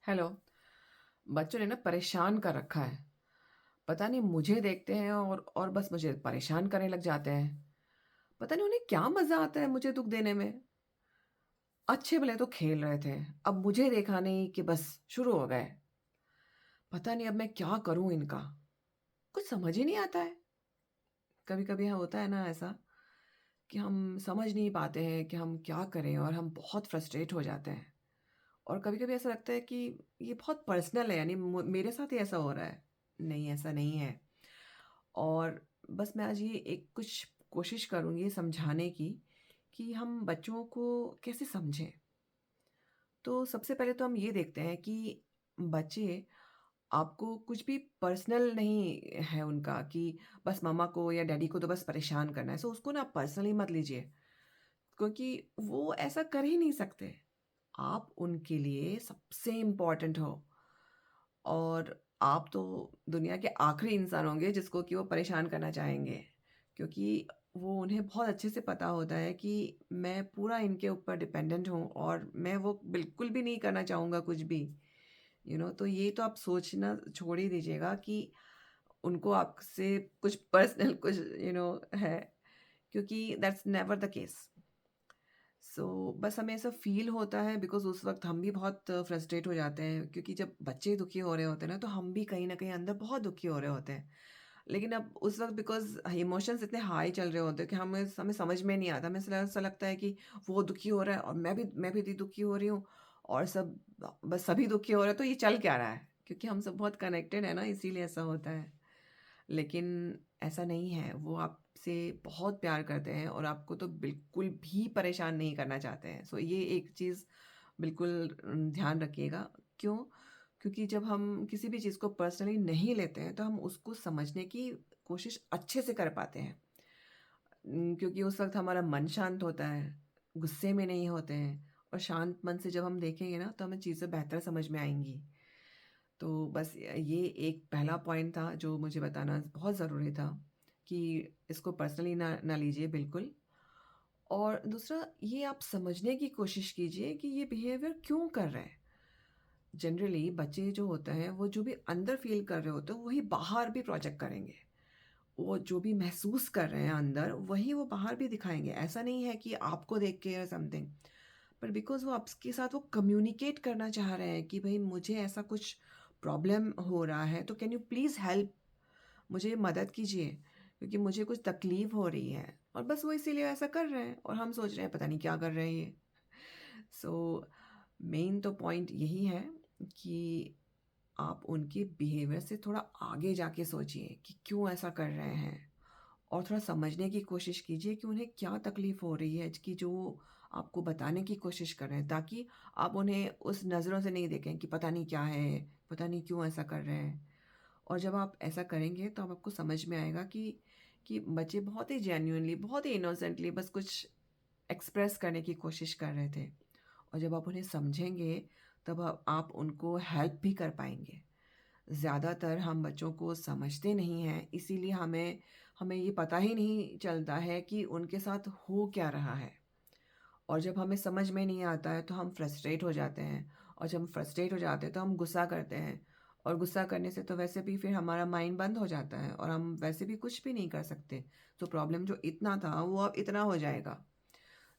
Hello. बच्चों ने ना परेशान कर रखा है। पता नहीं मुझे देखते हैं और बस मुझे परेशान करने लग जाते हैं। पता नहीं उन्हें क्या मज़ा आता है मुझे दुःख देने में। अच्छे भले तो खेल रहे थे, अब मुझे देखा नहीं कि बस शुरू हो गए। पता नहीं अब मैं क्या करूँ इनका? कुछ समझ ही नहीं आता है। कभी-कभी हाँ होता है ना ऐसा कि हम समझ नहीं पाते हैं कि हम क्या करें और हम बहुत फ्रस्ट्रेट हो जाते हैं। और कभी-कभी ऐसा लगता है कि ये बहुत पर्सनल है, यानी मेरे साथ ही ऐसा हो रहा है। नहीं, ऐसा नहीं है। और बस मैं आज ये एक कुछ कोशिश करूँगी समझाने की कि हम बच्चों को कैसे समझें। तो सबसे पहले तो हम ये देखते हैं कि बच्चे आपको कुछ भी पर्सनल नहीं है उनका कि बस मम्मा को या डैडी को तो बस परेशान करना है। सो उसको ना पर्सनली मत लीजिए, क्योंकि वो ऐसा कर ही नहीं सकते। आप उनके लिए सबसे इम्पोर्टेंट हो और आप तो दुनिया के आखिरी इंसान होंगे जिसको कि वो परेशान करना चाहेंगे। क्योंकि वो उन्हें बहुत अच्छे से पता होता है कि मैं पूरा इनके ऊपर डिपेंडेंट हूँ और मैं वो बिल्कुल भी नहीं करना चाहूँगा कुछ भी। तो ये तो आप सोचना छोड़ ही दीजिएगा कि उनको आपसे कुछ पर्सनल कुछ है, क्योंकि दैट्स नेवर द केस। बस हमें ऐसा फ़ील होता है बिकॉज़ उस वक़्त हम भी बहुत फ्रस्ट्रेट हो जाते हैं, क्योंकि जब बच्चे दुखी हो रहे होते हैं ना, तो हम भी कहीं न कहीं अंदर बहुत दुखी हो रहे होते हैं। लेकिन अब उस वक़्त बिकॉज़ इमोशंस इतने हाई चल रहे होते हैं कि हमें हमें समझ में नहीं आता। हमें ऐसा लगता है कि वो दुखी हो रहा है और मैं भी इतनी दुखी हो रही हूँ और बस सभी दुखी हो रहे हैं, तो ये चल क्या रहा है? क्योंकि हम सब बहुत कनेक्टेड हैं ना, इसीलिए ऐसा होता है। लेकिन ऐसा नहीं है, वो आपसे बहुत प्यार करते हैं और आपको तो बिल्कुल भी परेशान नहीं करना चाहते हैं। ये एक चीज़ बिल्कुल ध्यान रखिएगा। क्यों? क्योंकि जब हम किसी भी चीज़ को पर्सनली नहीं लेते हैं, तो हम उसको समझने की कोशिश अच्छे से कर पाते हैं। क्योंकि उस वक़्त हमारा मन शांत होता है, गुस्से में नहीं होते हैं और शांत मन से जब हम देखेंगे ना, तो हमें चीज़ें बेहतर समझ में आएँगी। तो बस ये एक पहला पॉइंट था जो मुझे बताना बहुत ज़रूरी था कि इसको पर्सनली ना लीजिए बिल्कुल। और दूसरा, ये आप समझने की कोशिश कीजिए कि ये बिहेवियर क्यों कर रहे हैं। जनरली बच्चे जो होते हैं वो जो भी अंदर फ़ील कर रहे होते हैं वही बाहर भी प्रोजेक्ट करेंगे। वो जो भी महसूस कर रहे हैं अंदर वही वो बाहर भी दिखाएँगे। ऐसा नहीं है कि आपको देख के या समथिंग, पर बिकॉज़ वो आपके साथ वो कम्युनिकेट करना चाह रहे हैं कि भई मुझे ऐसा कुछ प्रॉब्लम हो रहा है, तो कैन यू प्लीज़ हेल्प, मुझे मदद कीजिए, क्योंकि मुझे कुछ तकलीफ़ हो रही है। और बस वो इसीलिए ऐसा कर रहे हैं और हम सोच रहे हैं पता नहीं क्या कर रहे हैं ये। सो मेन तो पॉइंट यही है कि आप उनके बिहेवियर से थोड़ा आगे जाके सोचिए कि क्यों ऐसा कर रहे हैं और थोड़ा समझने की कोशिश कीजिए कि उन्हें क्या तकलीफ़ हो रही है कि जो वो आपको बताने की कोशिश कर रहे हैं, ताकि आप उन्हें उस नज़रों से नहीं देखें कि पता नहीं क्या है, पता नहीं क्यों ऐसा कर रहे हैं। और जब आप ऐसा करेंगे तो अब आपको समझ में आएगा कि बच्चे बहुत ही जेन्युइनली, बहुत ही इनोसेंटली बस कुछ एक्सप्रेस करने की कोशिश कर रहे थे। और जब आप उन्हें समझेंगे तब आप उनको हेल्प भी कर पाएँगे। ज़्यादातर हम बच्चों को समझते नहीं हैं, इसीलिए हमें हमें ये पता ही नहीं चलता है कि उनके साथ हो क्या रहा है। और जब हमें समझ में नहीं आता है तो हम फ्रस्ट्रेट हो जाते हैं और जब हम फ्रस्ट्रेट हो जाते हैं तो हम गुस्सा करते हैं और गुस्सा करने से तो वैसे भी फिर हमारा माइंड बंद हो जाता है और हम वैसे भी कुछ भी नहीं कर सकते। तो प्रॉब्लम जो इतना था वो अब इतना हो जाएगा।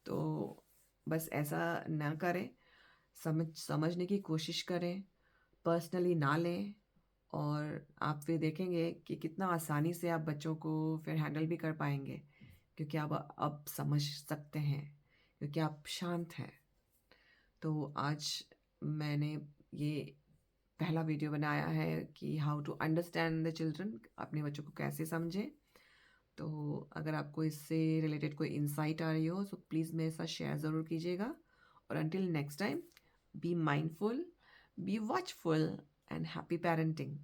तो बस ऐसा ना करें, समझने की कोशिश करें, पर्सनली ना लें और आप फिर देखेंगे कि कितना आसानी से आप बच्चों को फिर हैंडल भी कर पाएँगे, क्योंकि आप अब समझ सकते हैं, क्योंकि आप शांत हैं। तो आज मैंने ये पहला वीडियो बनाया है कि how to understand the children, अपने बच्चों को कैसे समझें। तो अगर आपको इससे रिलेटेड कोई इनसाइट आ रही हो तो प्लीज़ मेरे साथ शेयर ज़रूर कीजिएगा। और until next time, be mindful, be watchful and happy parenting.